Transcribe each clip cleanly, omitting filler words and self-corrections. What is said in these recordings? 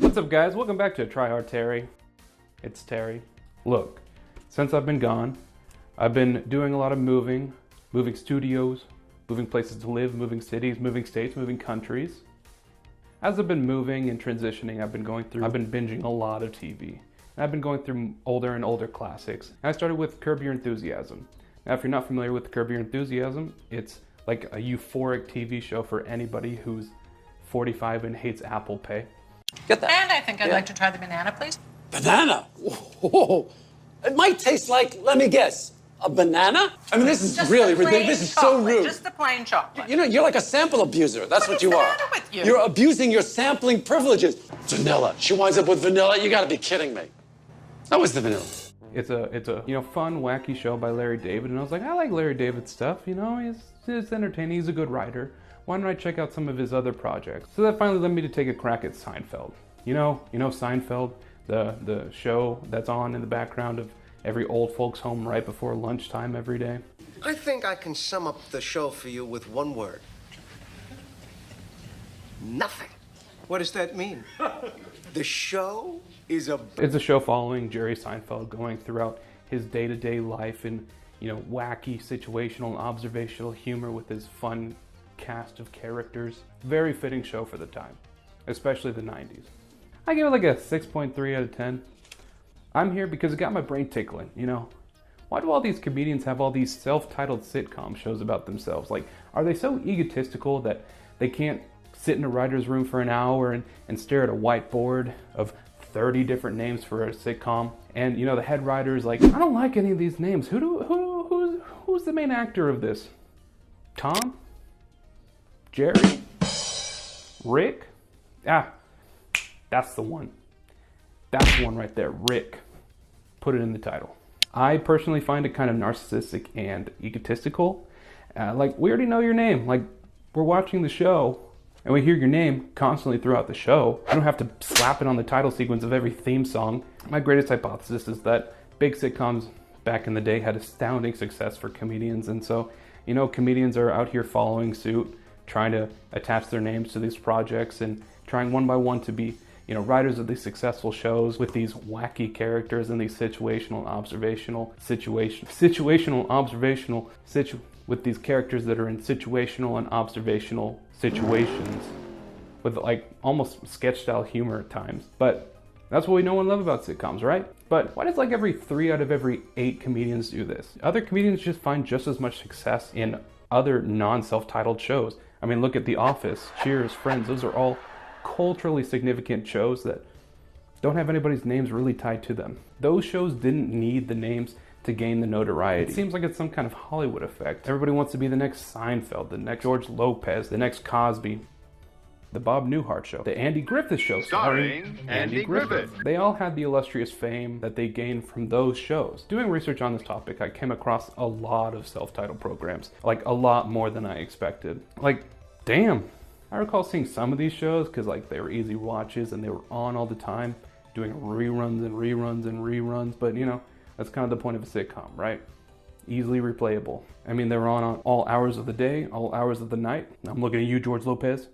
What's up, guys? Welcome back to Try Hard Terry. It's Terry. Look, since I've been gone, I've been doing a lot of moving studios, moving places to live, moving cities, moving states, moving countries. As I've been moving and transitioning, I've been binging a lot of TV. And I've been going through older and older classics. And I started with Curb Your Enthusiasm. Now, if you're not familiar with Curb Your Enthusiasm, it's like a euphoric TV show for anybody who's 45 and hates Apple Pay. Get that. And I think I'd like to try the banana, please. Banana? Whoa. It might taste like, let me guess, a banana? I mean, this is Just really the plain ridiculous. This is chocolate, so rude. Just the plain chocolate. You know, you're like a sample abuser. That's what you What's the are. matter with you? You're abusing your sampling privileges. Vanilla. She winds up with vanilla. You gotta be kidding me. That was the vanilla. It's a fun, wacky show by Larry David, and I was like, I like Larry David's stuff. You know, he's entertaining. He's a good writer. Why don't I check out some of his other projects? So that finally led me to take a crack at Seinfeld. You know Seinfeld, the show that's on in the background of every old folks home right before lunchtime every day. I think I can sum up the show for you with one word. Nothing. What does that mean? The show is It's a show following Jerry Seinfeld going throughout his day-to-day life in, wacky situational and observational humor with his fun cast of characters. Very fitting show for the time, especially the 90s. I give it like a 6.3 out of 10. I'm here because it got my brain tickling, Why do all these comedians have all these self-titled sitcom shows about themselves? Like, are they so egotistical that they can't sit in a writer's room for an hour and stare at a whiteboard of 30 different names for a sitcom? And, the head writer is like, I don't like any of these names. Who's the main actor of this? Tom? Jerry? Rick? That's the one. That's the one right there, Rick. Put it in the title. I personally find it kind of narcissistic and egotistical. We already know your name. Like, we're watching the show and we hear your name constantly throughout the show. I don't have to slap it on the title sequence of every theme song. My greatest hypothesis is that big sitcoms back in the day had astounding success for comedians. And so, comedians are out here following suit, trying to attach their names to these projects and trying one by one to be writers of these successful shows with these wacky characters and these with these characters that are in situational and observational situations with almost sketch style humor at times. But that's what we know and love about sitcoms, right? But why does every 3 out of every 8 comedians do this? Other comedians just find just as much success in other non-self-titled shows. I mean, look at The Office, Cheers, Friends. Those are all culturally significant shows that don't have anybody's names really tied to them. Those shows didn't need the names to gain the notoriety. It seems like it's some kind of Hollywood effect. Everybody wants to be the next Seinfeld, the next George Lopez, the next Cosby, the Bob Newhart show, the Andy Griffith show starring Andy Griffith. They all had the illustrious fame that they gained from those shows. Doing research on this topic, I came across a lot of self-titled programs, a lot more than I expected. Damn. I recall seeing some of these shows because they were easy watches and they were on all the time, doing reruns and reruns and reruns. But that's kind of the point of a sitcom, right? Easily replayable. I mean, they were on all hours of the day, all hours of the night. I'm looking at you, George Lopez.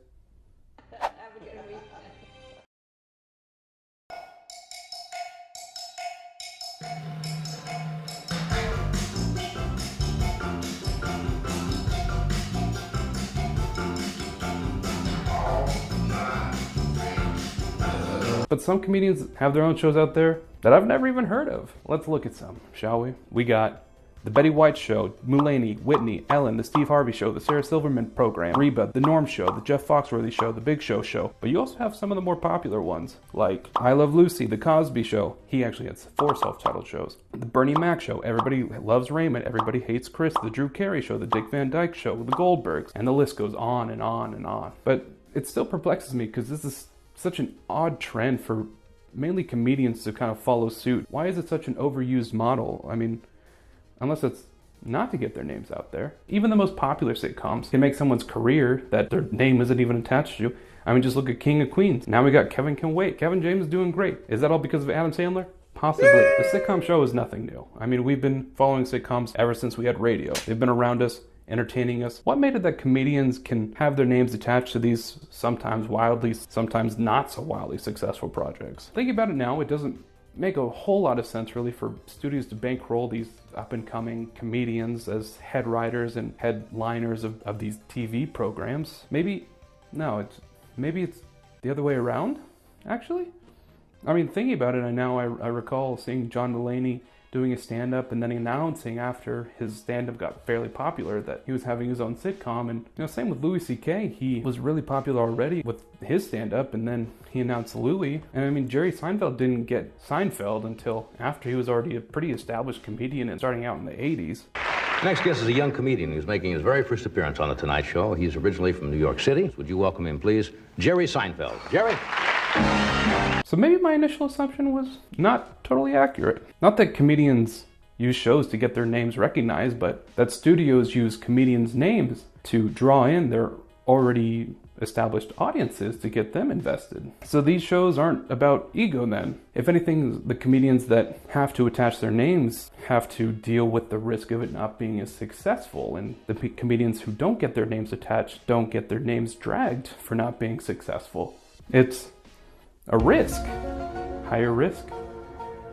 But some comedians have their own shows out there that I've never even heard of. Let's look at some, shall we? We got The Betty White Show, Mulaney, Whitney, Ellen, The Steve Harvey Show, The Sarah Silverman Program, Reba, The Norm Show, The Jeff Foxworthy Show, The Big Show Show. But you also have some of the more popular ones, like I Love Lucy, The Cosby Show. He actually has 4 self-titled shows. The Bernie Mac Show, Everybody Loves Raymond, Everybody Hates Chris, The Drew Carey Show, The Dick Van Dyke Show, The Goldbergs, and the list goes on and on and on. But it still perplexes me because this is such an odd trend for mainly comedians to kind of follow suit. Why is it such an overused model? I mean, unless it's not to get their names out there. Even the most popular sitcoms can make someone's career that their name isn't even attached to. I mean, just look at King of Queens. Now we got Kevin Can Wait. Kevin James is doing great. Is that all because of Adam Sandler? Possibly. The sitcom show is nothing new. I mean, we've been following sitcoms ever since we had radio. They've been around us entertaining us. What made it that comedians can have their names attached to these sometimes wildly, sometimes not so wildly successful projects? Thinking about it now, it doesn't make a whole lot of sense really for studios to bankroll these up-and-coming comedians as head writers and headliners of these TV programs. Maybe it's the other way around, actually. I mean, thinking about it, I recall seeing John Mulaney doing a stand-up and then announcing after his stand-up got fairly popular that he was having his own sitcom. And same with Louis C.K. He was really popular already with his stand-up, and then he announced Louis. And I mean, Jerry Seinfeld didn't get Seinfeld until after he was already a pretty established comedian and starting out in the 80s. Next guest is a young comedian who's making his very first appearance on The Tonight Show. He's originally from New York City. Would you welcome him, please? Jerry Seinfeld. Jerry? So maybe my initial assumption was not totally accurate. Not that comedians use shows to get their names recognized, but that studios use comedians' names to draw in their already established audiences to get them invested. So these shows aren't about ego then. If anything, the comedians that have to attach their names have to deal with the risk of it not being as successful, and the comedians who don't get their names attached don't get their names dragged for not being successful. It's a risk. Higher risk,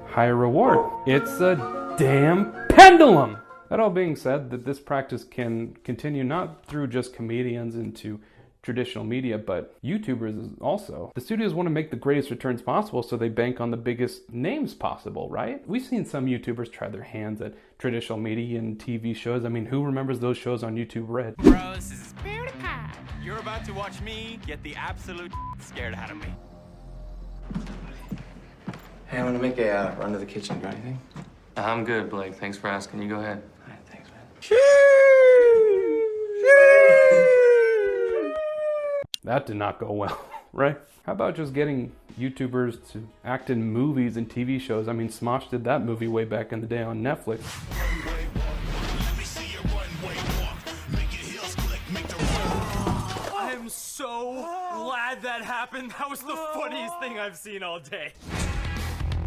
higher reward. It's a damn pendulum! That all being said, that this practice can continue not through just comedians into traditional media, but YouTubers also. The studios want to make the greatest returns possible, so they bank on the biggest names possible, right? We've seen some YouTubers try their hands at traditional media and TV shows. I mean, who remembers those shows on YouTube Red? Bro, this is PewDiePie. You're about to watch me get the absolute scared out of me. Hey, I'm gonna make a run to the kitchen. Got anything? I'm good, Blake. Thanks for asking. You go ahead. All right, thanks, man. That did not go well, right? How about just getting YouTubers to act in movies and TV shows? I mean, Smosh did that movie way back in the day on Netflix. I'm so glad that happened. That was the funniest thing I've seen all day.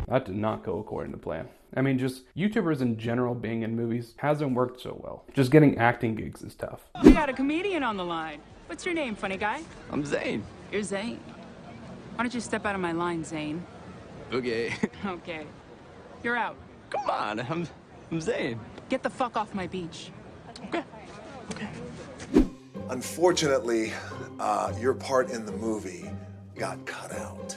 That did not go according to plan. I mean, just YouTubers in general being in movies hasn't worked so well. Just getting acting gigs is tough. We got a comedian on the line. What's your name, funny guy? I'm Zane. You're Zane. Why don't you step out of my line, Zane? Okay. Okay. You're out. Come on, I'm Zane. Get the fuck off my beach. Okay. Unfortunately, your part in the movie got cut out.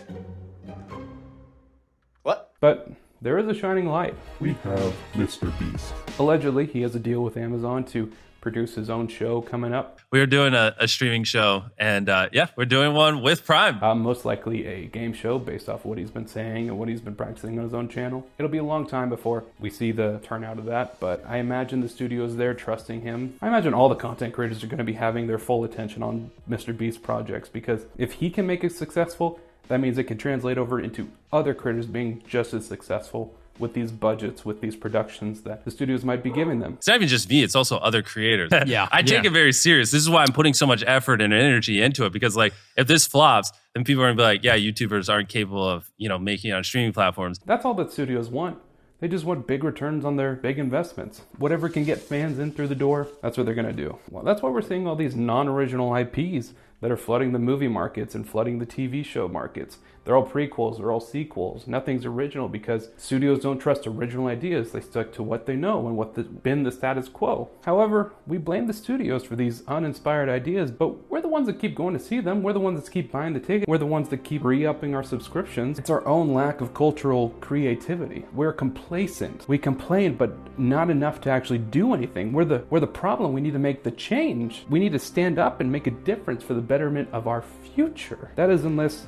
What? But there is a shining light. We have Mr. Beast. Allegedly, he has a deal with Amazon to produce his own show coming up. We are doing a streaming show, and yeah, we're doing one with Prime. Most likely a game show based off what he's been saying and what he's been practicing on his own channel. It'll be a long time before we see the turnout of that, but I imagine the studio's there trusting him. I imagine all the content creators are going to be having their full attention on Mr. Beast projects, because if he can make it successful, that means it can translate over into other creators being just as successful with these budgets, with these productions that the studios might be giving them. It's not even just me, it's also other creators. I take it very serious. This is why I'm putting so much effort and energy into it, because like if this flops, then people are gonna be like, yeah, YouTubers aren't capable of, making it on streaming platforms. That's all that studios want. They just want big returns on their big investments. Whatever can get fans in through the door, that's what they're gonna do. Well, that's why we're seeing all these non-original IPs that are flooding the movie markets and flooding the TV show markets. They're all prequels, they're all sequels. Nothing's original because studios don't trust original ideas. They stick to what they know and what's been the status quo. However, we blame the studios for these uninspired ideas, but we're the ones that keep going to see them. We're the ones that keep buying the ticket. We're the ones that keep re-upping our subscriptions. It's our own lack of cultural creativity. We're complacent. We complain, but not enough to actually do anything. We're the problem. We need to make the change. We need to stand up and make a difference for the betterment of our future. That is, unless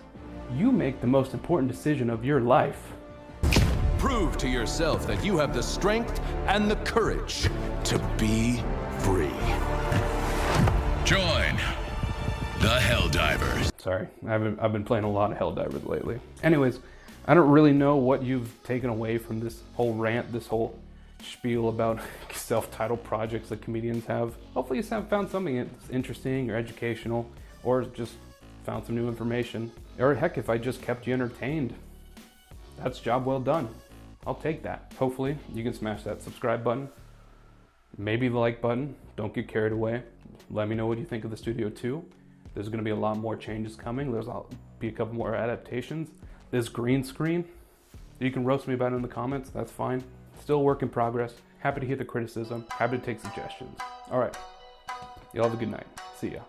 you make the most important decision of your life. Prove to yourself that you have the strength and the courage to be free. Join the Helldivers. Sorry, I've been playing a lot of Helldivers lately. Anyways, I don't really know what you've taken away from this whole rant, this whole spiel about self-titled projects that comedians have. Hopefully you found something that's interesting or educational, or just found some new information. Or heck, if I just kept you entertained, that's job well done. I'll take that. Hopefully you can smash that subscribe button. Maybe the like button. Don't get carried away. Let me know what you think of the Studio 2. There's going to be a lot more changes coming. There'll be a couple more adaptations. This green screen, you can roast me about it in the comments. That's fine. Still a work in progress. Happy to hear the criticism. Happy to take suggestions. All right. Y'all have a good night. See ya.